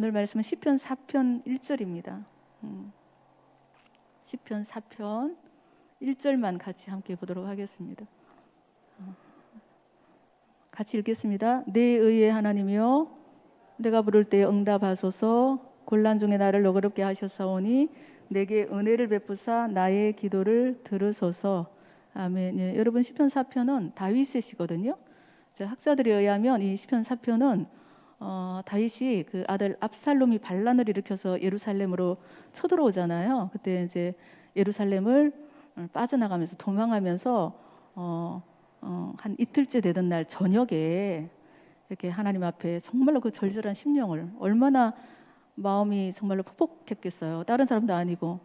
오늘 말씀은 시편 4편 1절입니다. 시편 4편 1절만 같이 함께 보도록 하겠습니다. 같이 읽겠습니다. 내 의의 하나님이여, 내가 부를 때 응답하소서. 곤란 중에 나를 너그럽게 하셨사오니 내게 은혜를 베푸사 나의 기도를 들으소서. 아멘. 예, 여러분, 시편 4편은 다윗의 시거든요. 학자들에 의하면 이 시편 4편은 다윗이 그 아들 압살롬이 반란을 일으켜서 예루살렘으로 쳐들어오잖아요. 그때 이제 예루살렘을 빠져나가면서 도망하면서 한 이틀째 되던 날 저녁에 이렇게 하나님 앞에 정말로 그 절절한 심령을, 얼마나 마음이 정말로 폭복했겠어요. 다른 사람도 아니고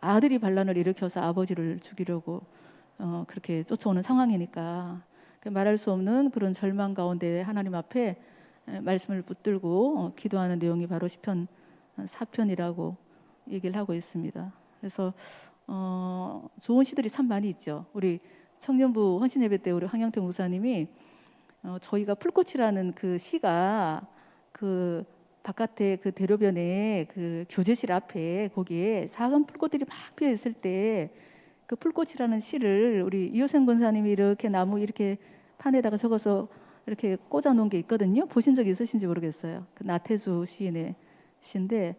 아들이 반란을 일으켜서 아버지를 죽이려고 그렇게 쫓아오는 상황이니까 말할 수 없는 그런 절망 가운데 하나님 앞에 말씀을 붙들고 기도하는 내용이 바로 시편 4편이라고 얘기를 하고 있습니다. 그래서 좋은 시들이 참 많이 있죠. 우리 청년부 헌신 예배 때 우리 황영태 목사님이 저희가 풀꽃이라는 그 시가 그 바깥에 그 대로변에 그 교제실 앞에 거기에 작은 풀꽃들이 막 피어 있을 때 그 풀꽃이라는 시를 우리 이호생 권사님이 이렇게 나무 이렇게 판에다가 적어서 이렇게 꽂아 놓은 게 있거든요. 보신 적 있으신지 모르겠어요. 그 나태주 시인의 시인데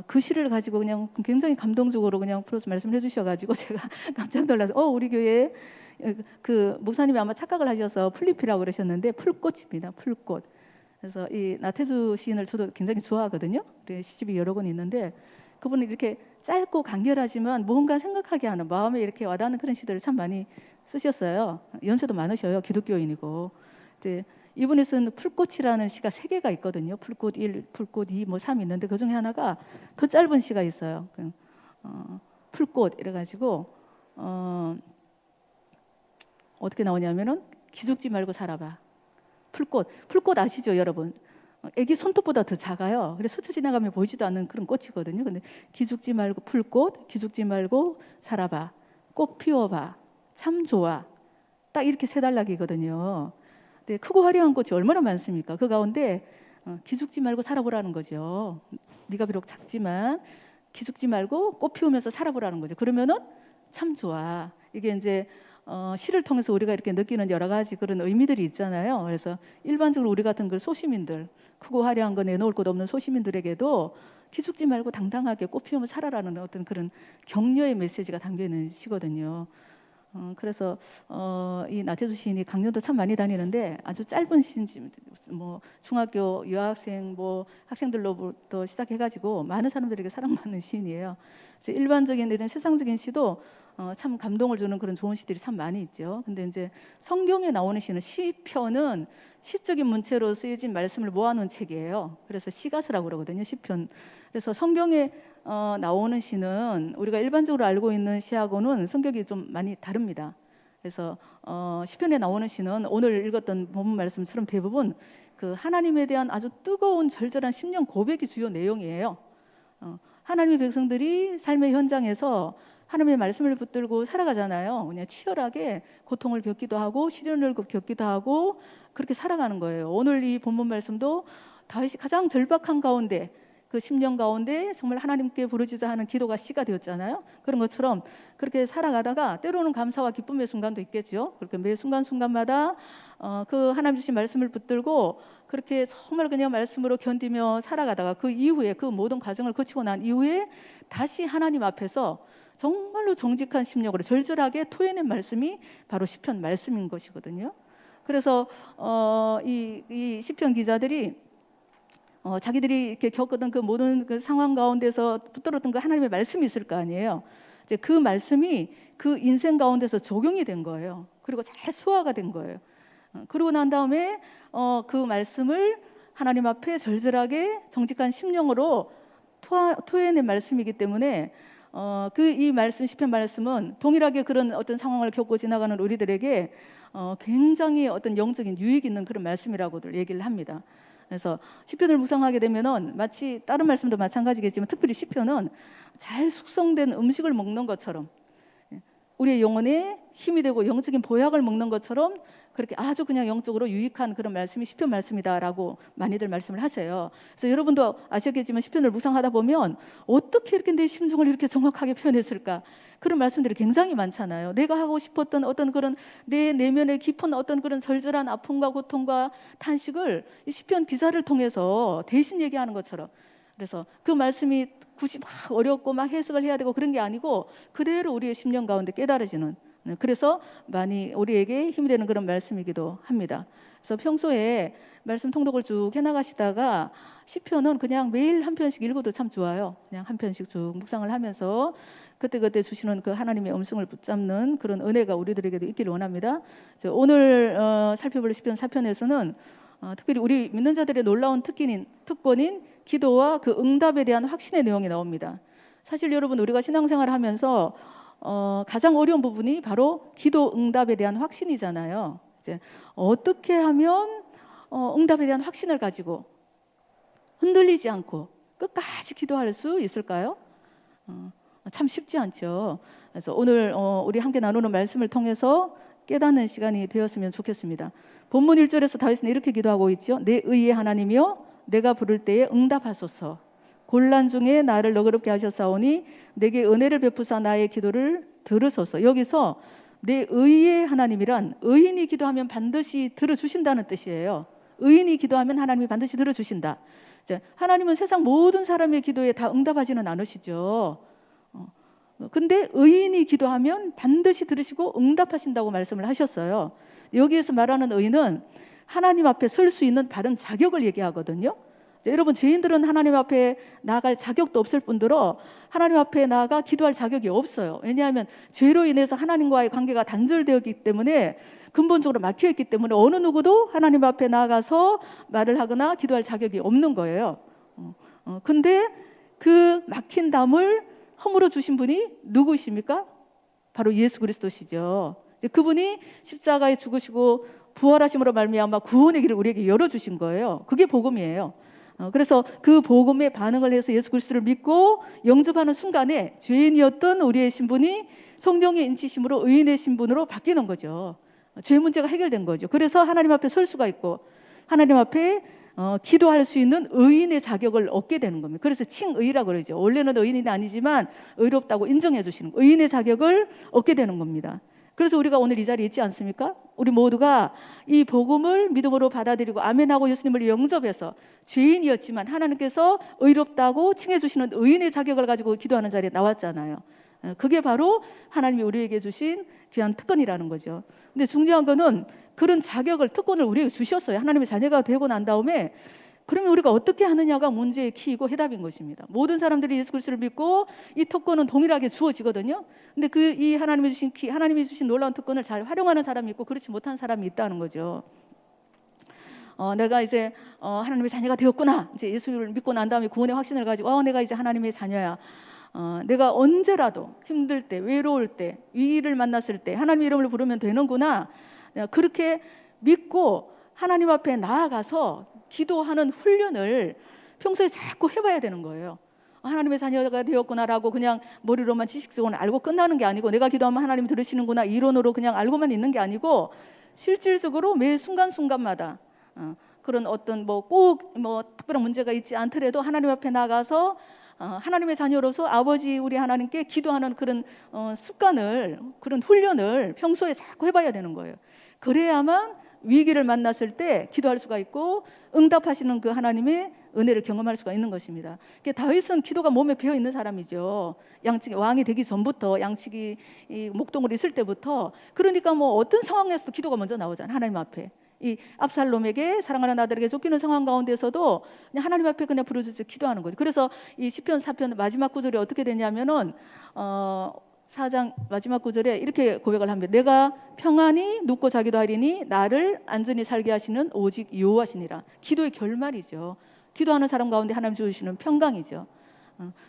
그 시를 가지고 그냥 굉장히 감동적으로 그냥 풀어서 말씀을 해주셔가지고 제가 깜짝 놀라서 우리 교회에 그 목사님이 아마 착각을 하셔서 풀잎이라고 그러셨는데 풀꽃입니다. 풀꽃. 그래서 이 나태주 시인을 저도 굉장히 좋아하거든요. 시집이 여러 권 있는데 그분은 이렇게 짧고 강렬하지만 뭔가 생각하게 하는, 마음에 이렇게 와닿는 그런 시들을 참 많이 쓰셨어요. 연세도 많으셔요. 기독교인이고. 근데 이분이 쓴 풀꽃이라는 시가 3개가 있거든요. 풀꽃 1, 풀꽃 2, 3 있는데 그 중에 하나가 더 짧은 시가 있어요. 풀꽃 이래가지고 어떻게 나오냐면은 기죽지 말고 살아봐. 풀꽃 아시죠, 여러분? 애기 손톱보다 더 작아요. 그래서 스쳐 지나가면 보이지도 않는 그런 꽃이거든요. 근데 기죽지 말고 풀꽃, 기죽지 말고 살아봐. 꽃 피워봐. 참 좋아. 딱 이렇게 3단락이거든요. 근데 크고 화려한 꽃이 얼마나 많습니까? 그 가운데 기죽지 말고 살아보라는 거죠. 네가 비록 작지만 기죽지 말고 꽃 피우면서 살아보라는 거죠. 그러면은 참 좋아. 이게 이제 시를 통해서 우리가 이렇게 느끼는 여러 가지 그런 의미들이 있잖아요. 그래서 일반적으로 우리 같은 그 소시민들, 크고 화려한 거 내놓을 곳 없는 소시민들에게도 기죽지 말고 당당하게 꽃 피우며 살아라는 어떤 그런 격려의 메시지가 담겨 있는 시거든요. 그래서 이 나태주 시인이 강연도 참 많이 다니는데 아주 짧은 시인지 뭐 중학교 여학생 뭐 학생들로부터 시작해가지고 많은 사람들에게 사랑받는 시인이에요. 그래서 일반적인 이런 세상적인 시도 참 감동을 주는 그런 좋은 시들이 참 많이 있죠. 근데 이제 성경에 나오는 시는, 시편은 시적인 문체로 쓰여진 말씀을 모아놓은 책이에요. 그래서 시가서라고 그러거든요. 시편. 그래서 성경에 나오는 시는 우리가 일반적으로 알고 있는 시하고는 성격이 좀 많이 다릅니다. 그래서 시편에 나오는 시는 오늘 읽었던 본문 말씀처럼 대부분 그 하나님에 대한 아주 뜨거운 절절한 심령 고백이 주요 내용이에요. 하나님의 백성들이 삶의 현장에서 하나님의 말씀을 붙들고 살아가잖아요. 그냥 치열하게 고통을 겪기도 하고 시련을 겪기도 하고 그렇게 살아가는 거예요. 오늘 이 본문 말씀도 다윗이 가장 절박한 가운데, 그 심령 가운데 정말 하나님께 부르짖어 하는 기도가 시가 되었잖아요. 그런 것처럼 그렇게 살아가다가 때로는 감사와 기쁨의 순간도 있겠죠. 그렇게 매 순간순간마다 그 하나님 주신 말씀을 붙들고 그렇게 정말 그냥 말씀으로 견디며 살아가다가 그 이후에 그 모든 과정을 거치고 난 이후에 다시 하나님 앞에서 정말로 정직한 심령으로 절절하게 토해낸 말씀이 바로 시편 말씀인 것이거든요. 그래서 이 시편 기자들이 자기들이 이렇게 겪었던 그 모든 그 상황 가운데서 붙들었던 그 하나님의 말씀이 있을 거 아니에요. 이제 그 말씀이 그 인생 가운데서 적용이 된 거예요. 그리고 잘 소화가 된 거예요. 그러고 난 다음에 그 말씀을 하나님 앞에 절절하게 정직한 심령으로 토해낸 말씀이기 때문에 이 말씀, 시편 말씀은 동일하게 그런 어떤 상황을 겪고 지나가는 우리들에게 굉장히 어떤 영적인 유익 있는 그런 말씀이라고들 얘기를 합니다. 그래서 시편을 묵상하게 되면은 마치 다른 말씀도 마찬가지겠지만 특별히 시편은 잘 숙성된 음식을 먹는 것처럼 우리의 영혼에 힘이 되고 영적인 보약을 먹는 것처럼 그렇게 아주 그냥 영적으로 유익한 그런 말씀이 시편 말씀이다라고 많이들 말씀을 하세요. 그래서 여러분도 아시겠지만 시편을 묵상하다 보면 어떻게 이렇게 내 심중을 이렇게 정확하게 표현했을까? 그런 말씀들이 굉장히 많잖아요. 내가 하고 싶었던 어떤 그런 내 내면의 깊은 어떤 그런 절절한 아픔과 고통과 탄식을 이 시편 기사를 통해서 대신 얘기하는 것처럼, 그래서 그 말씀이 굳이 막 어렵고 막 해석을 해야 되고 그런 게 아니고 그대로 우리의 심령 가운데 깨달아지는, 그래서 많이 우리에게 힘이 되는 그런 말씀이기도 합니다. 그래서 평소에 말씀 통독을 쭉 해나가시다가 시편은 그냥 매일 한 편씩 읽어도 참 좋아요. 그냥 한 편씩 쭉 묵상을 하면서 그때그때 주시는 그 하나님의 음성을 붙잡는 그런 은혜가 우리들에게도 있기를 원합니다. 오늘 살펴볼 시편 4편에서는 특별히 우리 믿는 자들의 놀라운 특권인 기도와 그 응답에 대한 확신의 내용이 나옵니다. 사실 여러분, 우리가 신앙생활을 하면서 가장 어려운 부분이 바로 기도 응답에 대한 확신이잖아요. 이제 어떻게 하면 응답에 대한 확신을 가지고 흔들리지 않고 끝까지 기도할 수 있을까요? 참 쉽지 않죠. 그래서 오늘 우리 함께 나누는 말씀을 통해서 깨닫는 시간이 되었으면 좋겠습니다. 본문 1절에서 다윗은 이렇게 기도하고 있죠. 내 의의 하나님이여 내가 부를 때에 응답하소서. 곤란 중에 나를 너그럽게 하셨사오니 내게 은혜를 베푸사 나의 기도를 들으소서. 여기서 내 의의 하나님이란 의인이 기도하면 반드시 들어주신다는 뜻이에요. 의인이 기도하면 하나님이 반드시 들어주신다. 하나님은 세상 모든 사람의 기도에 다 응답하지는 않으시죠. 근데 의인이 기도하면 반드시 들으시고 응답하신다고 말씀을 하셨어요. 여기에서 말하는 의인은 하나님 앞에 설 수 있는 다른 자격을 얘기하거든요. 여러분, 죄인들은 하나님 앞에 나아갈 자격도 없을 뿐더러 하나님 앞에 나아가 기도할 자격이 없어요. 왜냐하면 죄로 인해서 하나님과의 관계가 단절되었기 때문에, 근본적으로 막혀있기 때문에 어느 누구도 하나님 앞에 나아가서 말을 하거나 기도할 자격이 없는 거예요. 근데 그 막힌 담을 허물어 주신 분이 누구십니까? 바로 예수 그리스도시죠. 그분이 십자가에 죽으시고 부활하심으로 말미암아 구원의 길을 우리에게 열어주신 거예요. 그게 복음이에요. 그래서 그 복음에 반응을 해서 예수 그리스도를 믿고 영접하는 순간에 죄인이었던 우리의 신분이 성령의 인치심으로 의인의 신분으로 바뀌는 거죠. 죄 문제가 해결된 거죠. 그래서 하나님 앞에 설 수가 있고 하나님 앞에 기도할 수 있는 의인의 자격을 얻게 되는 겁니다. 그래서 칭의라고 그러죠. 원래는 의인이 아니지만 의롭다고 인정해 주시는 의인의 자격을 얻게 되는 겁니다. 그래서 우리가 오늘 이 자리에 있지 않습니까? 우리 모두가 이 복음을 믿음으로 받아들이고 아멘하고 예수님을 영접해서 죄인이었지만 하나님께서 의롭다고 칭해 주시는 의인의 자격을 가지고 기도하는 자리에 나왔잖아요. 그게 바로 하나님이 우리에게 주신 귀한 특권이라는 거죠. 근데 중요한 거는 그런 자격을, 특권을 우리에게 주셨어요. 하나님의 자녀가 되고 난 다음에 그러면 우리가 어떻게 하느냐가 문제의 키이고 해답인 것입니다. 모든 사람들이 예수 그리스도를 믿고 이 특권은 동일하게 주어지거든요. 근데 이 하나님이 주신 하나님이 주신 놀라운 특권을 잘 활용하는 사람이 있고 그렇지 못한 사람이 있다는 거죠. 내가 이제 하나님의 자녀가 되었구나. 이제 예수를 믿고 난 다음에 구원의 확신을 가지고 내가 이제 하나님의 자녀야. 내가 언제라도 힘들 때, 외로울 때, 위기를 만났을 때 하나님의 이름을 부르면 되는구나. 그렇게 믿고 하나님 앞에 나아가서 기도하는 훈련을 평소에 자꾸 해봐야 되는 거예요. 하나님의 자녀가 되었구나라고 그냥 머리로만 지식적으로 알고 끝나는 게 아니고, 내가 기도하면 하나님이 들으시는구나 이론으로 그냥 알고만 있는 게 아니고 실질적으로 매 순간순간마다 그런 어떤 꼭 특별한 문제가 있지 않더라도 하나님 앞에 나가서 하나님의 자녀로서 아버지 우리 하나님께 기도하는 그런 습관을, 그런 훈련을 평소에 자꾸 해봐야 되는 거예요. 그래야만 위기를 만났을 때 기도할 수가 있고 응답하시는 그 하나님의 은혜를 경험할 수가 있는 것입니다. 다윗은 기도가 몸에 배어 있는 사람이죠. 양측 왕이 되기 전부터, 양측이 목동을 있을 때부터. 그러니까 어떤 상황에서도 기도가 먼저 나오잖아요. 하나님 앞에. 이 압살롬에게, 사랑하는 아들에게 쫓기는 상황 가운데서도 그냥 하나님 앞에 그냥 부르짖어 기도하는 거죠. 그래서 이 시편 4편 마지막 구절이 어떻게 되냐면은 4장 마지막 구절에 이렇게 고백을 합니다. 내가 평안히 눕고 자기도 하리니 나를 안전히 살게 하시는 오직 여호와시니라. 기도의 결말이죠. 기도하는 사람 가운데 하나님 주시는 평강이죠.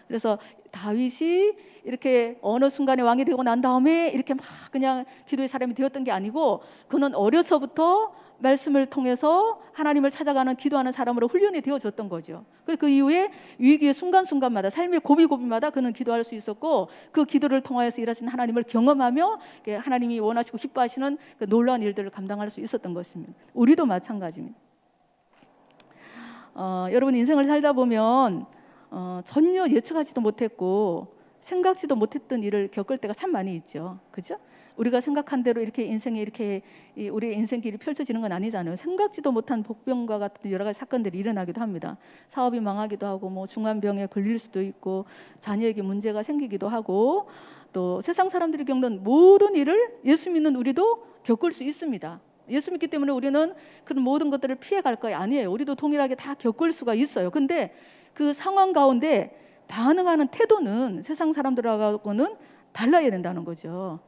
그래서 다윗이 이렇게 어느 순간에 왕이 되고 난 다음에 이렇게 막 그냥 기도의 사람이 되었던 게 아니고, 그는 어려서부터 말씀을 통해서 하나님을 찾아가는 기도하는 사람으로 훈련이 되어졌던 거죠. 그 이후에 위기의 순간순간마다 삶의 고비고비마다 그는 기도할 수 있었고 그 기도를 통하여서 일하신 하나님을 경험하며 하나님이 원하시고 기뻐하시는 그 놀라운 일들을 감당할 수 있었던 것입니다. 우리도 마찬가지입니다. 여러분 인생을 살다 보면 전혀 예측하지도 못했고 생각지도 못했던 일을 겪을 때가 참 많이 있죠. 그죠? 우리가 생각한 대로 이렇게 인생이 이렇게 우리의 인생길이 펼쳐지는 건 아니잖아요. 생각지도 못한 복병과 같은 여러 가지 사건들이 일어나기도 합니다. 사업이 망하기도 하고 뭐 중환병에 걸릴 수도 있고 자녀에게 문제가 생기기도 하고 또 세상 사람들이 겪는 모든 일을 예수 믿는 우리도 겪을 수 있습니다. 예수 믿기 때문에 우리는 그런 모든 것들을 피해갈 거야 아니에요. 우리도 동일하게 다 겪을 수가 있어요. 근데 그 상황 가운데 반응하는 태도는 세상 사람들하고는 달라야 된다는 거죠.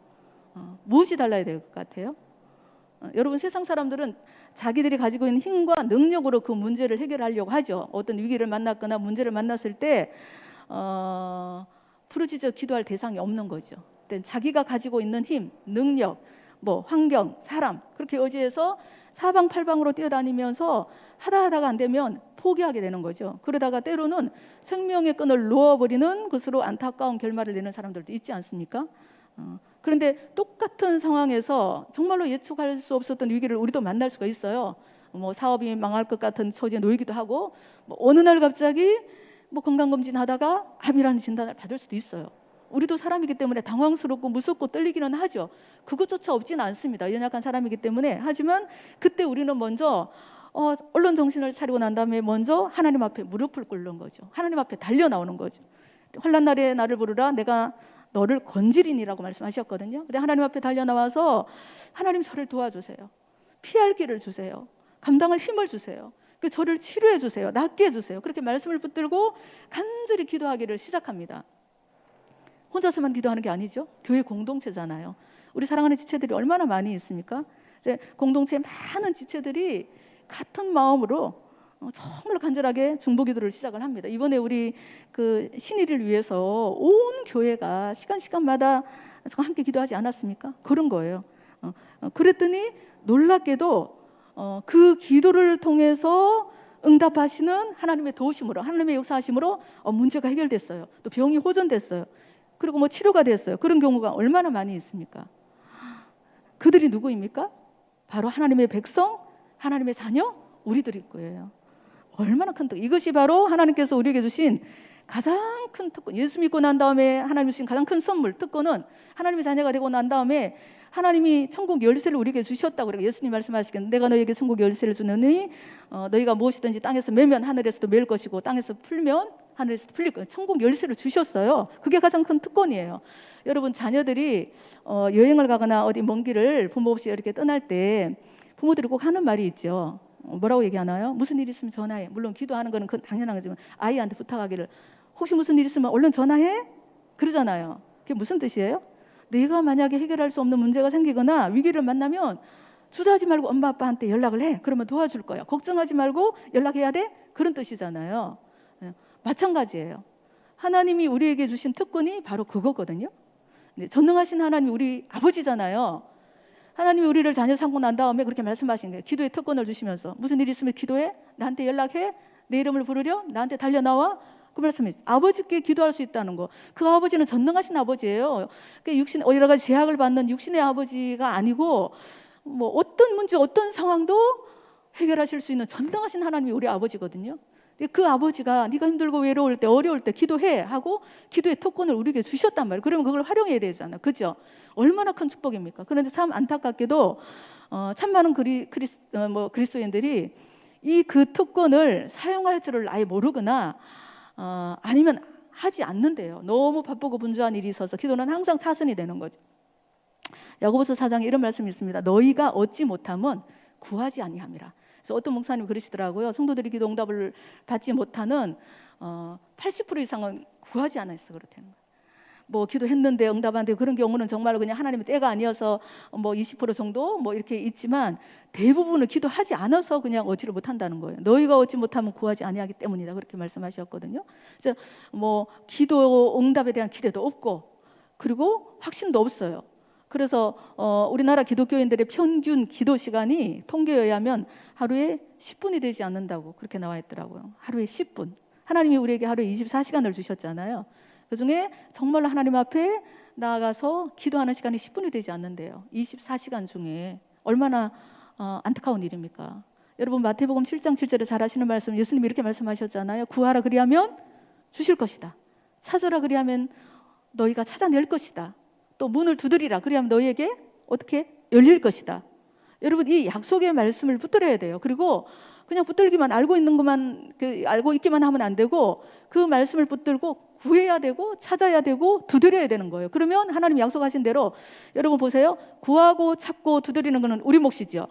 무엇이 달라야 될 것 같아요? 여러분 세상 사람들은 자기들이 가지고 있는 힘과 능력으로 그 문제를 해결하려고 하죠. 어떤 위기를 만났거나 문제를 만났을 때 부르짖어 기도할 대상이 없는 거죠. 자기가 가지고 있는 힘, 능력, 뭐 환경, 사람 그렇게 의지해서 사방팔방으로 뛰어다니면서 하다가 안 되면 포기하게 되는 거죠. 그러다가 때로는 생명의 끈을 놓아버리는 것으로 안타까운 결말을 내는 사람들도 있지 않습니까? 그런데 똑같은 상황에서 정말로 예측할 수 없었던 위기를 우리도 만날 수가 있어요. 뭐 사업이 망할 것 같은 처지에 놓이기도 하고 뭐 어느 날 갑자기 뭐 건강검진하다가 암이라는 진단을 받을 수도 있어요. 우리도 사람이기 때문에 당황스럽고 무섭고 떨리기는 하죠. 그것조차 없지는 않습니다. 연약한 사람이기 때문에. 하지만 그때 우리는 먼저 얼른 정신을 차리고 난 다음에 먼저 하나님 앞에 무릎을 꿇는 거죠. 하나님 앞에 달려 나오는 거죠. 환난 날에 나를 부르라 내가 너를 건지리니라고 말씀하셨거든요. 근데 하나님 앞에 달려 나와서 하나님 저를 도와주세요. 피할 길을 주세요. 감당할 힘을 주세요. 그 저를 치료해 주세요. 낫게 해 주세요. 그렇게 말씀을 붙들고 간절히 기도하기를 시작합니다. 혼자서만 기도하는 게 아니죠. 교회 공동체잖아요. 우리 사랑하는 지체들이 얼마나 많이 있습니까? 이제 공동체 많은 지체들이 같은 마음으로 정말 간절하게 중보기도를 시작을 합니다. 이번에 우리 그 신일을 위해서 온 교회가 시간마다 함께 기도하지 않았습니까? 그런 거예요. 그랬더니 놀랍게도 그 기도를 통해서 응답하시는 하나님의 도우심으로 하나님의 역사하심으로 문제가 해결됐어요. 또 병이 호전됐어요. 그리고 뭐 치료가 됐어요. 그런 경우가 얼마나 많이 있습니까? 그들이 누구입니까? 바로 하나님의 백성, 하나님의 자녀, 우리들일 거예요. 얼마나 큰 특권. 이것이 바로 하나님께서 우리에게 주신 가장 큰 특권. 예수 믿고 난 다음에 하나님 주신 가장 큰 선물, 특권은 하나님의 자녀가 되고 난 다음에 하나님이 천국 열쇠를 우리에게 주셨다고 그래요. 예수님 말씀하시기를 내가 너에게 천국 열쇠를 주느니 너희가 무엇이든지 땅에서 매면 하늘에서도 매일 것이고 땅에서 풀면 하늘에서 풀릴 거예요. 천국 열쇠를 주셨어요. 그게 가장 큰 특권이에요. 여러분 자녀들이 여행을 가거나 어디 먼 길을 부모 없이 이렇게 떠날 때 부모들이 꼭 하는 말이 있죠. 뭐라고 얘기하나요? 무슨 일 있으면 전화해. 물론 기도하는 거는 당연한 거지만 아이한테 부탁하기를 혹시 무슨 일 있으면 얼른 전화해? 그러잖아요. 그게 무슨 뜻이에요? 내가 만약에 해결할 수 없는 문제가 생기거나 위기를 만나면 주저하지 말고 엄마 아빠한테 연락을 해. 그러면 도와줄 거야. 걱정하지 말고 연락해야 돼. 그런 뜻이잖아요. 마찬가지예요. 하나님이 우리에게 주신 특권이 바로 그거거든요. 전능하신 하나님이 우리 아버지잖아요. 하나님이 우리를 자녀 삼고 난 다음에 그렇게 말씀하신 거예요. 기도의 특권을 주시면서 무슨 일 있으면 기도해? 나한테 연락해? 내 이름을 부르려? 나한테 달려나와? 그 말씀이 아버지께 기도할 수 있다는 거. 그 아버지는 전능하신 아버지예요. 육신 여러 가지 제약을 받는 육신의 아버지가 아니고 뭐 어떤 문제 어떤 상황도 해결하실 수 있는 전능하신 하나님이 우리 아버지거든요. 그 아버지가 네가 힘들고 외로울 때 어려울 때 기도해 하고 기도의 특권을 우리에게 주셨단 말이에요. 그러면 그걸 활용해야 되잖아요. 그죠? 얼마나 큰 축복입니까? 그런데 참 안타깝게도 참 많은 그리스도인들이 이 그 특권을 사용할 줄을 아예 모르거나 아니면 하지 않는데요. 너무 바쁘고 분주한 일이 있어서 기도는 항상 차선이 되는 거죠. 야고보서 4장에 이런 말씀이 있습니다. 너희가 얻지 못함은 구하지 아니함이라. 그래서 어떤 목사님이 그러시더라고요. 성도들이 기도 응답을 받지 못하는 80% 이상은 구하지 않아서 그렇다는 거예요. 뭐 기도했는데 응답 안 되고 그런 경우는 정말 그냥 하나님의 때가 아니어서 뭐 20% 정도 뭐 이렇게 있지만 대부분은 기도하지 않아서 그냥 얻지를 못한다는 거예요. 너희가 얻지 못하면 구하지 아니하기 때문이다 그렇게 말씀하셨거든요. 그래서 뭐 기도 응답에 대한 기대도 없고 그리고 확신도 없어요. 그래서 우리나라 기독교인들의 평균 기도 시간이 통계에 의하면 하루에 10분이 되지 않는다고 그렇게 나와 있더라고요. 하루에 10분. 하나님이 우리에게 하루에 24시간을 주셨잖아요. 그중에 정말로 하나님 앞에 나아가서 기도하는 시간이 10분이 되지 않는데요. 24시간 중에 얼마나 안타까운 일입니까? 여러분 마태복음 7장 7절에 잘 아시는 말씀, 예수님이 이렇게 말씀하셨잖아요. 구하라 그리하면 주실 것이다. 찾으라 그리하면 너희가 찾아낼 것이다. 또 문을 두드리라 그리하면 너희에게 어떻게 열릴 것이다. 여러분 이 약속의 말씀을 붙들어야 돼요. 그리고 그냥 붙들기만 알고 있는 것만 알고 있기만 하면 안 되고 그 말씀을 붙들고 구해야 되고 찾아야 되고 두드려야 되는 거예요. 그러면 하나님이 약속하신 대로 여러분 보세요. 구하고 찾고 두드리는 것은 우리 몫이죠.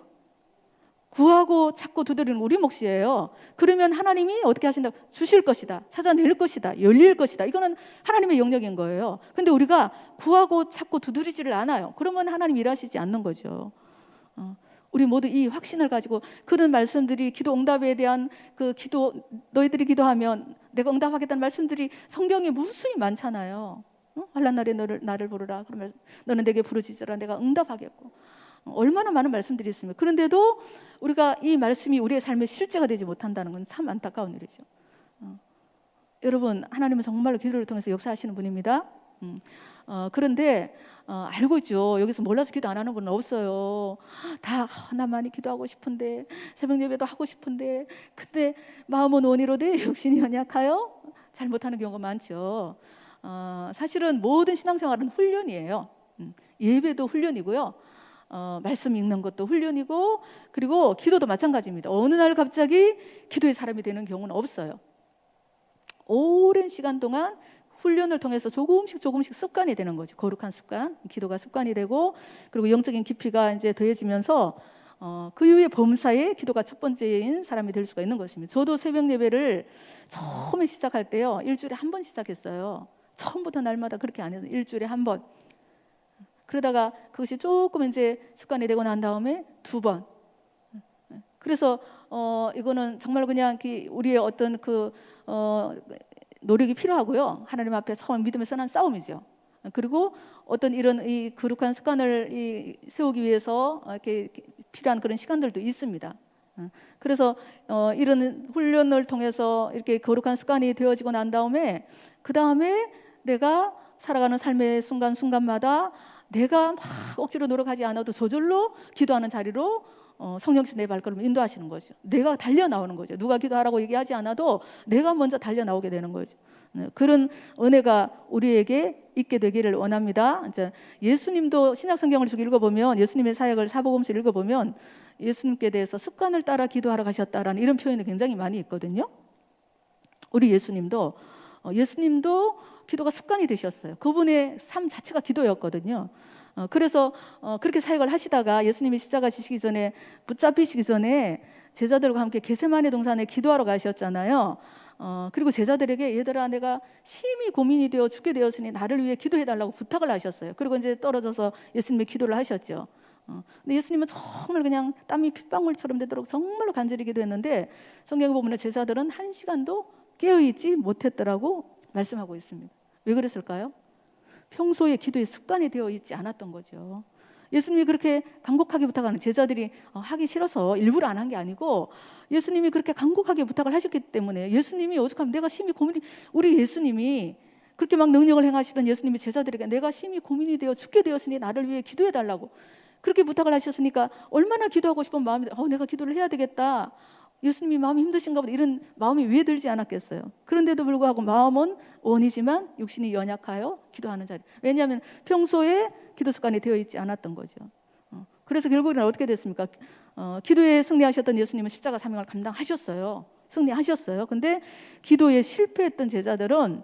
구하고 찾고 두드리는 우리 몫이에요. 그러면 하나님이 어떻게 하신다? 주실 것이다. 찾아낼 것이다. 열릴 것이다. 이거는 하나님의 영역인 거예요. 근데 우리가 구하고 찾고 두드리지를 않아요. 그러면 하나님 일하시지 않는 거죠. 우리 모두 이 확신을 가지고 그런 말씀들이 기도 응답에 대한 그 기도 너희들이 기도하면 내가 응답하겠다는 말씀들이 성경에 무수히 많잖아요. 환난 날에 나를 부르라. 그러면 너는 내게 부르짖으라. 내가 응답하겠고. 얼마나 많은 말씀들이 있습니다. 그런데도 우리가 이 말씀이 우리의 삶의 실제가 되지 못한다는 건 참 안타까운 일이죠. 여러분 하나님은 정말로 기도를 통해서 역사하시는 분입니다. 그런데 알고 있죠. 여기서 몰라서 기도 안 하는 분은 없어요. 다 나 많이 기도하고 싶은데 새벽 예배도 하고 싶은데 근데 마음은 원이로되 육신이 연약하여 잘 못하는 경우가 많죠. 사실은 모든 신앙생활은 훈련이에요. 예배도 훈련이고요. 말씀 읽는 것도 훈련이고 그리고 기도도 마찬가지입니다. 어느 날 갑자기 기도의 사람이 되는 경우는 없어요. 오랜 시간 동안 훈련을 통해서 조금씩 습관이 되는 거죠. 거룩한 습관, 기도가 습관이 되고 그리고 영적인 깊이가 이제 더해지면서 그 이후에 범사에 기도가 첫 번째인 사람이 될 수가 있는 것입니다. 저도 새벽 예배를 처음에 시작할 때요, 일주일에 한 번 시작했어요. 처음부터 날마다 그렇게 안 해서 일주일에 한 번. 그러다가 그것이 조금 이제 습관이 되고 난 다음에 2번. 그래서 이거는 정말 그냥 우리의 어떤 노력이 필요하고요. 하나님 앞에 처음 믿음의 선한 싸움이죠. 그리고 어떤 이런 이 거룩한 습관을 세우기 위해서 이렇게 필요한 그런 시간들도 있습니다. 그래서 이런 훈련을 통해서 이렇게 거룩한 습관이 되어지고 난 다음에 그 다음에 내가 살아가는 삶의 순간순간마다 내가 막 억지로 노력하지 않아도 저절로 기도하는 자리로 성령께서 내 발걸음을 인도하시는 거죠. 내가 달려 나오는 거죠. 누가 기도하라고 얘기하지 않아도 내가 먼저 달려 나오게 되는 거죠. 그런 은혜가 우리에게 있게 되기를 원합니다. 이제 예수님도 신약 성경을 쭉 읽어보면 예수님의 사역을 사복음서 읽어보면 예수님께 대해서 습관을 따라 기도하러 가셨다라는 이런 표현이 굉장히 많이 있거든요. 우리 예수님도 기도가 습관이 되셨어요. 그분의 삶 자체가 기도였거든요. 그래서 그렇게 사역을 하시다가 예수님이 십자가 지시기 전에 붙잡히시기 전에 제자들과 함께 겟세마네 동산에 기도하러 가셨잖아요. 그리고 제자들에게 얘들아 내가 심히 고민이 되어 죽게 되었으니 나를 위해 기도해달라고 부탁을 하셨어요. 그리고 이제 떨어져서 예수님의 기도를 하셨죠. 근데 예수님은 정말 그냥 땀이 핏방울처럼 되도록 정말로 간절히 기도했는데 성경에 보면 제자들은 1시간도 깨어있지 못했더라고 말씀하고 있습니다. 왜 그랬을까요? 평소에 기도의 습관이 되어 있지 않았던 거죠. 예수님이 그렇게 간곡하게 부탁하는 제자들이 하기 싫어서 일부러 안 한 게 아니고 예수님이 그렇게 간곡하게 부탁을 하셨기 때문에 예수님이 오죽하면 내가 심히 고민이 우리 예수님이 그렇게 막 능력을 행하시던 예수님이 제자들에게 내가 심히 고민이 되어 죽게 되었으니 나를 위해 기도해달라고 그렇게 부탁을 하셨으니까 얼마나 기도하고 싶은 마음이 내가 기도를 해야 되겠다. 예수님이 마음이 힘드신가 보다 이런 마음이 왜 들지 않았겠어요. 그런데도 불구하고 마음은 원이지만 육신이 연약하여 기도하는 자리. 왜냐하면 평소에 기도 습관이 되어 있지 않았던 거죠. 그래서 결국에는 어떻게 됐습니까? 기도에 승리하셨던 예수님은 십자가 사명을 감당하셨어요. 승리하셨어요. 근데 기도에 실패했던 제자들은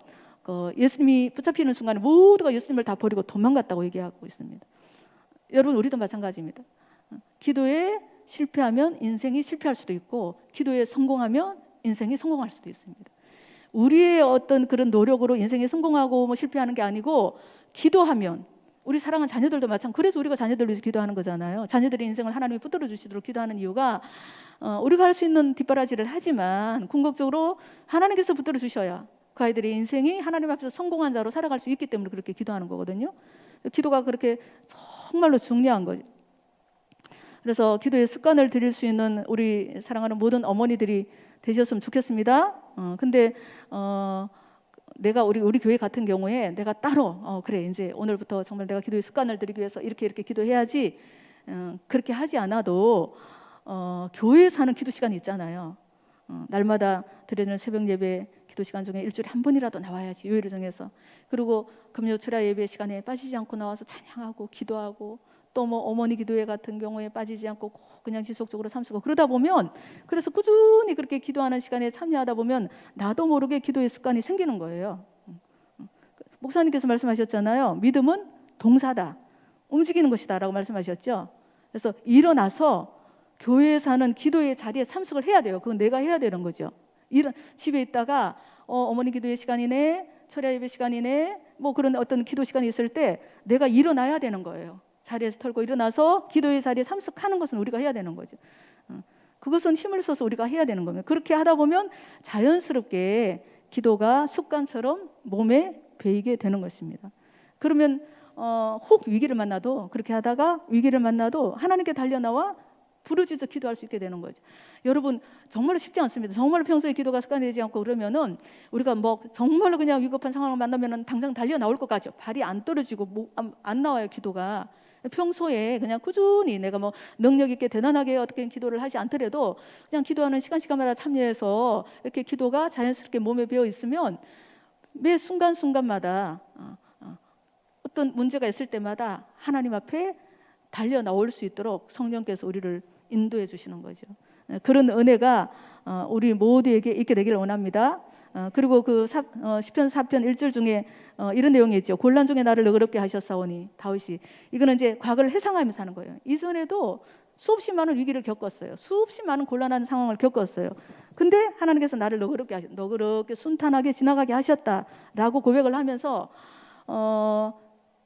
예수님이 붙잡히는 순간에 모두가 예수님을 다 버리고 도망갔다고 얘기하고 있습니다. 여러분 우리도 마찬가지입니다. 기도에 실패하면 인생이 실패할 수도 있고 기도에 성공하면 인생이 성공할 수도 있습니다. 우리의 어떤 그런 노력으로 인생에 성공하고 뭐 실패하는 게 아니고 기도하면 우리 사랑하는 자녀들도 마찬가지. 그래서 우리가 자녀들을 위해서 기도하는 거잖아요. 자녀들의 인생을 하나님이 붙들어 주시도록 기도하는 이유가 우리가 할 수 있는 뒷바라지를 하지만 궁극적으로 하나님께서 붙들어 주셔야 그 아이들의 인생이 하나님 앞에서 성공한 자로 살아갈 수 있기 때문에 그렇게 기도하는 거거든요. 기도가 그렇게 정말로 중요한 거죠. 그래서 기도의 습관을 들일 수 있는 우리 사랑하는 모든 어머니들이 되셨으면 좋겠습니다. 근데 내가 우리 교회 같은 경우에 내가 따로 그래 이제 오늘부터 정말 내가 기도의 습관을 들이기 위해서 이렇게 기도해야지, 그렇게 하지 않아도 교회에서 하는 기도 시간이 있잖아요. 날마다 드리는 새벽 예배 기도 시간 중에 일주일에 한 번이라도 나와야지, 요일을 정해서. 그리고 금요 주라 예배 시간에 빠지지 않고 나와서 찬양하고 기도하고, 또 뭐 어머니 기도회 같은 경우에 빠지지 않고 그냥 지속적으로 참수고, 그러다 보면, 그래서 꾸준히 그렇게 기도하는 시간에 참여하다 보면 나도 모르게 기도의 습관이 생기는 거예요. 목사님께서 말씀하셨잖아요. 믿음은 동사다, 움직이는 것이다 라고 말씀하셨죠. 그래서 일어나서 교회에서 하는 기도의 자리에 참석을 해야 돼요. 그건 내가 해야 되는 거죠. 집에 있다가 어머니 기도의 시간이네, 철야 예배 시간이네, 뭐 그런 어떤 기도 시간이 있을 때 내가 일어나야 되는 거예요. 자리에서 털고 일어나서 기도의 자리에 참석하는 것은 우리가 해야 되는 거죠. 그것은 힘을 써서 우리가 해야 되는 겁니다. 그렇게 하다 보면 자연스럽게 기도가 습관처럼 몸에 배이게 되는 것입니다. 그러면 혹 위기를 만나도, 그렇게 하다가 위기를 만나도 하나님께 달려나와 부르짖어 기도할 수 있게 되는 거죠. 여러분 정말로 쉽지 않습니다. 정말로 평소에 기도가 습관되지 않고 그러면은 우리가 뭐 정말로 그냥 위급한 상황을 만나면은 당장 달려 나올 것 같죠. 발이 안 떨어지고 안 나와요, 기도가. 평소에 그냥 꾸준히 내가 뭐 능력 있게 대단하게 어떻게 기도를 하지 않더라도 그냥 기도하는 시간마다 참여해서 이렇게 기도가 자연스럽게 몸에 배어 있으면 매 순간순간마다 어떤 문제가 있을 때마다 하나님 앞에 달려 나올 수 있도록 성령께서 우리를 인도해 주시는 거죠. 그런 은혜가 우리 모두에게 있게 되기를 원합니다. 그리고 그 시편 4편 1절 중에 이런 내용이 있죠. 곤란 중에 나를 너그럽게 하셨사오니, 다윗이. 이거는 이제 과거를 회상하면서 하는 거예요. 이전에도 수없이 많은 위기를 겪었어요. 수없이 많은 곤란한 상황을 겪었어요. 근데 하나님께서 나를 너그럽게 순탄하게 지나가게 하셨다라고 고백을 하면서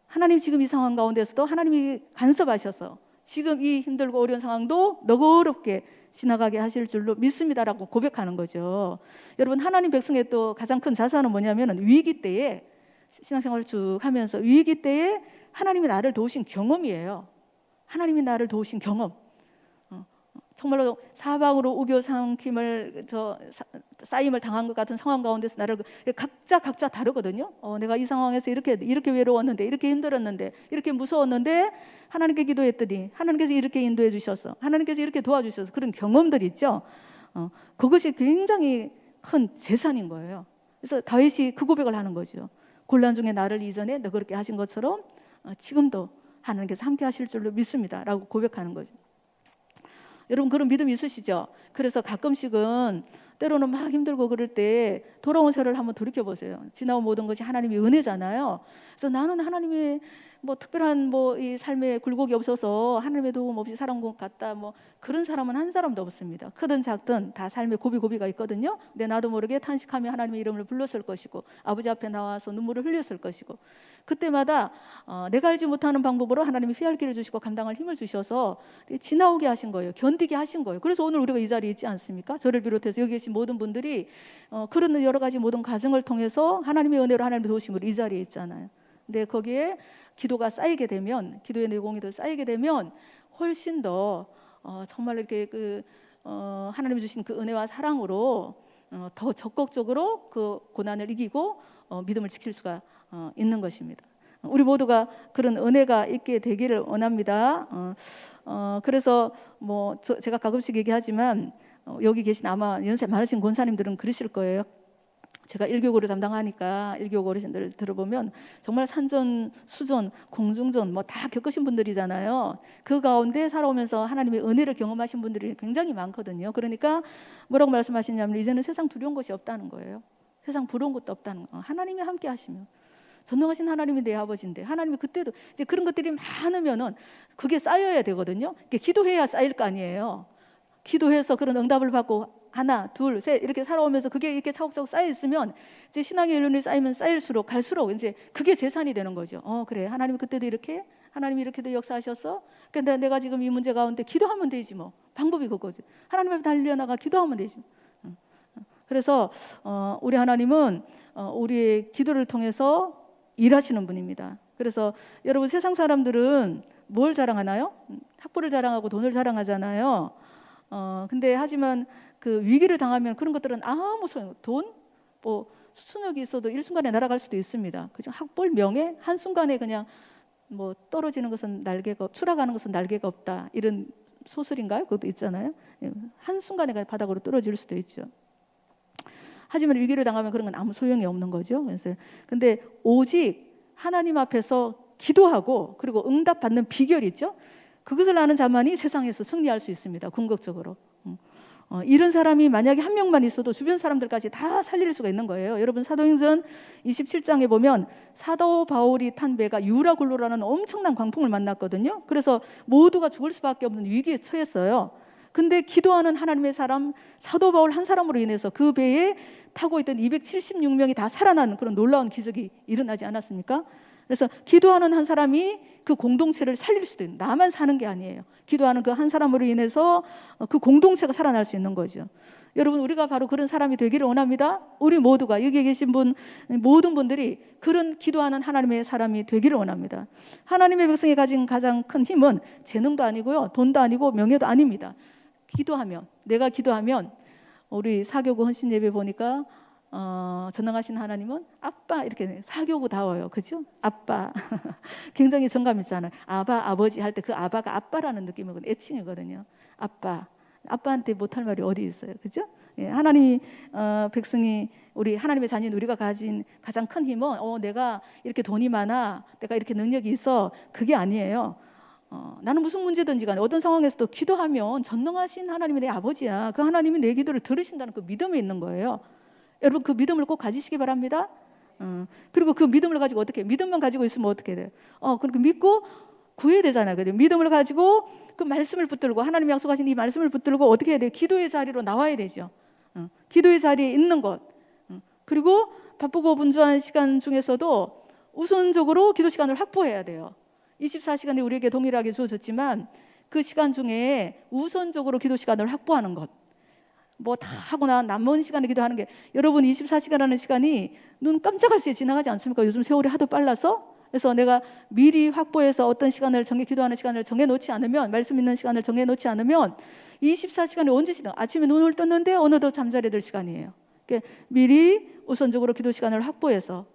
하나님 지금 이 상황 가운데서도 하나님이 간섭하셔서 지금 이 힘들고 어려운 상황도 너그럽게 지나가게 하실 줄로 믿습니다라고 고백하는 거죠. 여러분, 하나님 백성의 또 가장 큰 자산은 뭐냐면 위기 때에, 신앙생활을 쭉 하면서 위기 때에 하나님이 나를 도우신 경험이에요. 하나님이 나를 도우신 경험. 정말로 사방으로 우겨 삼킴을 쌓임을 당한 것 같은 상황 가운데서 나를 각자 다르거든요. 내가 이 상황에서 이렇게 외로웠는데, 이렇게 힘들었는데, 이렇게 무서웠는데 하나님께 기도했더니 하나님께서 이렇게 인도해 주셔서, 하나님께서 이렇게 도와주셔서, 그런 경험들이 있죠. 그것이 굉장히 큰 재산인 거예요. 그래서 다윗이 그 고백을 하는 거죠. 곤란 중에 나를 이전에 너그럽게 하신 것처럼 지금도 하나님께서 함께 하실 줄로 믿습니다라고 고백하는 거죠. 여러분, 그런 믿음 있으시죠? 그래서 가끔씩은 때로는 막 힘들고 그럴 때 돌아온 세월을 한번 돌이켜보세요. 지나온 모든 것이 하나님의 은혜잖아요. 그래서 나는 하나님의 뭐 특별한 뭐 이 삶에 굴곡이 없어서 하나님의 도움 없이 살아온 것 같다, 뭐 그런 사람은 한 사람도 없습니다. 크든 작든 다 삶에 고비가 있거든요. 근데 나도 모르게 탄식하며 하나님의 이름을 불렀을 것이고, 아버지 앞에 나와서 눈물을 흘렸을 것이고, 그때마다 내가 알지 못하는 방법으로 하나님이 피할 길을 주시고 감당할 힘을 주셔서 지나오게 하신 거예요. 견디게 하신 거예요. 그래서 오늘 우리가 이 자리에 있지 않습니까? 저를 비롯해서 여기 계신 모든 분들이 그런 여러 가지 모든 과정을 통해서 하나님의 은혜로, 하나님의 도우심으로 이 자리에 있잖아요. 근데 거기에 기도가 쌓이게 되면, 기도의 내공이 더 쌓이게 되면 훨씬 더 정말 이렇게 하나님이 주신 그 은혜와 사랑으로 더 적극적으로 그 고난을 이기고 믿음을 지킬 수가 있는 것입니다. 우리 모두가 그런 은혜가 있게 되기를 원합니다. 그래서 뭐 제가 가끔씩 얘기하지만 여기 계신 아마 연세 많으신 권사님들은 그러실 거예요. 제가 일교구를 담당하니까 일교구 어르신들 들어보면 정말 산전, 수전, 공중전 뭐 다 겪으신 분들이잖아요. 그 가운데 살아오면서 하나님의 은혜를 경험하신 분들이 굉장히 많거든요. 그러니까 뭐라고 말씀하시냐면 이제는 세상 두려운 것이 없다는 거예요. 세상 부러운 것도 없다는 거. 하나님이 함께 하시면, 전능하신 하나님이 내 아버지인데, 하나님이 그때도 이제 그런 것들이 많으면은 그게 쌓여야 되거든요. 기도해야 쌓일 거 아니에요. 기도해서 그런 응답을 받고 하나, 둘, 셋 이렇게 살아오면서 그게 이렇게 차곡차곡 쌓여 있으면 이제 신앙의 연륜이 쌓이면 쌓일수록 갈수록 이제 그게 재산이 되는 거죠. 그래, 하나님이 그때도 이렇게, 하나님이 이렇게도 역사하셔서, 근데 내가 지금 이 문제 가운데 기도하면 되지 뭐. 방법이 그거지. 하나님 앞에 달려나가 기도하면 되지. 그래서 우리 하나님은 우리의 기도를 통해서 일하시는 분입니다. 그래서 여러분, 세상 사람들은 뭘 자랑하나요? 학벌을 자랑하고 돈을 자랑하잖아요. 근데 하지만 그 위기를 당하면 그런 것들은 아무 소용, 돈, 뭐 수천억이 있어도 일순간에 날아갈 수도 있습니다. 그죠? 학벌, 명예, 한순간에 그냥 뭐 떨어지는 것은 날개가, 추락하는 것은 날개가 없다. 이런 소설인가요? 그것도 있잖아요. 한순간에 그냥 바닥으로 떨어질 수도 있죠. 하지만 위기를 당하면 그런 건 아무 소용이 없는 거죠. 그래서 근데 오직 하나님 앞에서 기도하고 그리고 응답받는 비결이 있죠. 그것을 아는 자만이 세상에서 승리할 수 있습니다. 궁극적으로. 이런 사람이 만약에 한 명만 있어도 주변 사람들까지 다 살릴 수가 있는 거예요. 여러분 사도행전 27장에 보면 사도 바울이 탄 배가 유라굴로라는 엄청난 광풍을 만났거든요. 그래서 모두가 죽을 수밖에 없는 위기에 처했어요. 근데 기도하는 하나님의 사람 사도 바울 한 사람으로 인해서 그 배에 타고 있던 276명이 다 살아나는 그런 놀라운 기적이 일어나지 않았습니까? 그래서 기도하는 한 사람이 그 공동체를 살릴 수도 있는, 나만 사는 게 아니에요. 기도하는 그 한 사람으로 인해서 그 공동체가 살아날 수 있는 거죠. 여러분 우리가 바로 그런 사람이 되기를 원합니다. 우리 모두가 여기 계신 분 모든 분들이 그런 기도하는 하나님의 사람이 되기를 원합니다. 하나님의 백성이 가진 가장 큰 힘은 재능도 아니고요, 돈도 아니고 명예도 아닙니다. 기도하면, 내가 기도하면, 우리 사교구 헌신 예배 보니까 전능하신 하나님은 아빠 이렇게 사교구다워요. 그죠? 아빠. 굉장히 정감 있잖아요. 아바, 아버지 할 때 그 아바가 아빠라는 느낌이거든요. 애칭이거든요. 아빠. 아빠한테 못할 말이 어디 있어요. 그죠? 예, 하나님이 백성이, 우리 하나님의 자녀인 우리가 가진 가장 큰 힘은 내가 이렇게 돈이 많아, 내가 이렇게 능력이 있어, 그게 아니에요. 나는 무슨 문제든지 간에 어떤 상황에서도 기도하면 전능하신 하나님이 내 아버지야. 그 하나님이 내 기도를 들으신다는 그 믿음이 있는 거예요. 여러분 그 믿음을 꼭 가지시기 바랍니다. 그리고 그 믿음을 가지고 어떻게, 믿음만 가지고 있으면 어떻게 돼요? 그렇게 믿고 구해야 되잖아요. 그죠? 믿음을 가지고 그 말씀을 붙들고, 하나님이 약속하신 이 말씀을 붙들고 어떻게 해야 돼요? 기도의 자리로 나와야 되죠. 기도의 자리에 있는 것. 그리고 바쁘고 분주한 시간 중에서도 우선적으로 기도 시간을 확보해야 돼요. 24시간이 우리에게 동일하게 주어졌지만 그 시간 중에 우선적으로 기도 시간을 확보하는 것. 뭐 다 하고 남은 시간에 기도하는 게, 여러분 24시간이라는 시간이 눈 깜짝할 새에 지나가지 않습니까? 요즘 세월이 하도 빨라서. 그래서 내가 미리 확보해서 어떤 시간을 기도하는 시간을 정해놓지 않으면, 말씀 있는 시간을 정해놓지 않으면 24시간이 언제 지나, 아침에 눈을 떴는데 어느덧 잠자리 들 시간이에요. 그러니까 미리 우선적으로 기도 시간을 확보해서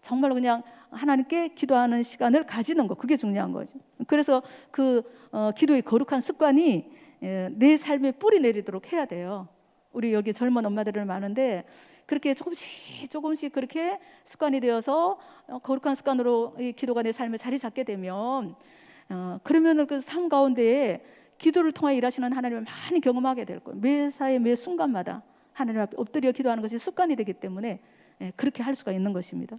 정말로 그냥 하나님께 기도하는 시간을 가지는 거, 그게 중요한 거죠. 그래서 그 기도의 거룩한 습관이 내 삶에 뿌리 내리도록 해야 돼요. 우리 여기 젊은 엄마들은 많은데 그렇게 조금씩 그렇게 습관이 되어서 거룩한 습관으로 이 기도가 내 삶에 자리 잡게 되면 그러면은 그 삶 가운데에 기도를 통해 일하시는 하나님을 많이 경험하게 될 거예요. 매사에 매 순간마다 하나님 앞에 엎드려 기도하는 것이 습관이 되기 때문에 그렇게 할 수가 있는 것입니다.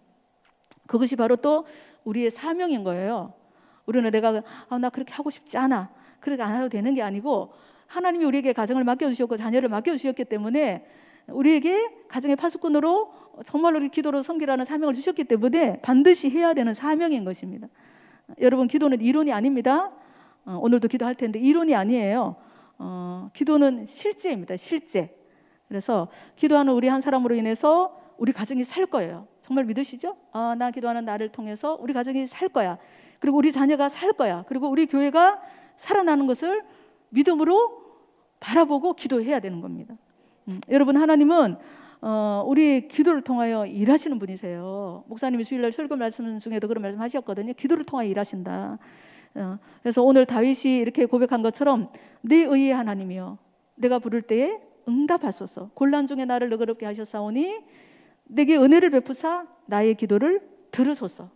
그것이 바로 또 우리의 사명인 거예요. 우리는 내가 나 그렇게 하고 싶지 않아, 그렇게 안 해도 되는 게 아니고, 하나님이 우리에게 가정을 맡겨주셨고 자녀를 맡겨주셨기 때문에 우리에게 가정의 파수꾼으로 정말로 우리 기도로 섬기라는 사명을 주셨기 때문에 반드시 해야 되는 사명인 것입니다. 여러분 기도는 이론이 아닙니다. 오늘도 기도할 텐데 이론이 아니에요. 기도는 실제입니다. 실제. 그래서 기도하는 우리 한 사람으로 인해서 우리 가정이 살 거예요. 정말 믿으시죠? 나 기도하는 나를 통해서 우리 가정이 살 거야. 그리고 우리 자녀가 살 거야. 그리고 우리 교회가 살아나는 것을 믿음으로 바라보고 기도해야 되는 겁니다. 여러분 하나님은 우리 기도를 통하여 일하시는 분이세요. 목사님이 주일날 설교 말씀 중에도 그런 말씀 하셨거든요. 기도를 통하여 일하신다. 그래서 오늘 다윗이 이렇게 고백한 것처럼 내 의의 하나님이여, 내가 부를 때에 응답하소서. 곤란 중에 나를 너그럽게 하셨사오니 내게 은혜를 베푸사 나의 기도를 들으소서.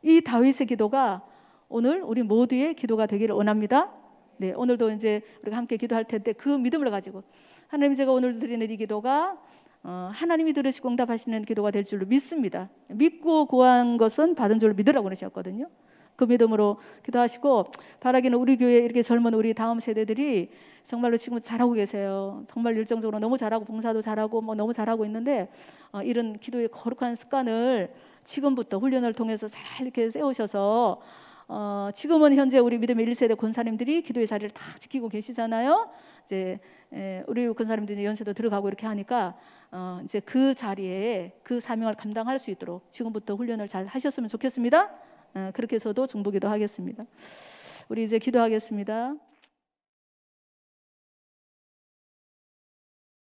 이 다윗의 기도가 오늘 우리 모두의 기도가 되기를 원합니다. 네, 오늘도 이제 우리가 함께 기도할 텐데 그 믿음을 가지고, 하나님 제가 오늘 드리는 이 기도가 하나님이 들으시고 응답하시는 기도가 될 줄로 믿습니다. 믿고 구한 것은 받은 줄로 믿으라고 그러셨거든요. 그 믿음으로 기도하시고, 바라기는 우리 교회 이렇게 젊은 우리 다음 세대들이 정말로 지금 잘하고 계세요. 정말 열정적으로 너무 잘하고 봉사도 잘하고 너무 잘하고 있는데 이런 기도의 거룩한 습관을 지금부터 훈련을 통해서 잘 이렇게 세우셔서 지금은 현재 우리 믿음의 1세대 권사님들이 기도의 자리를 다 지키고 계시잖아요. 이제 우리 권사님들이 연세도 들어가고 이렇게 하니까 이제 그 자리에 그 사명을 감당할 수 있도록 지금부터 훈련을 잘 하셨으면 좋겠습니다. 그렇게 해서도 중보기도 하겠습니다. 우리 이제 기도하겠습니다.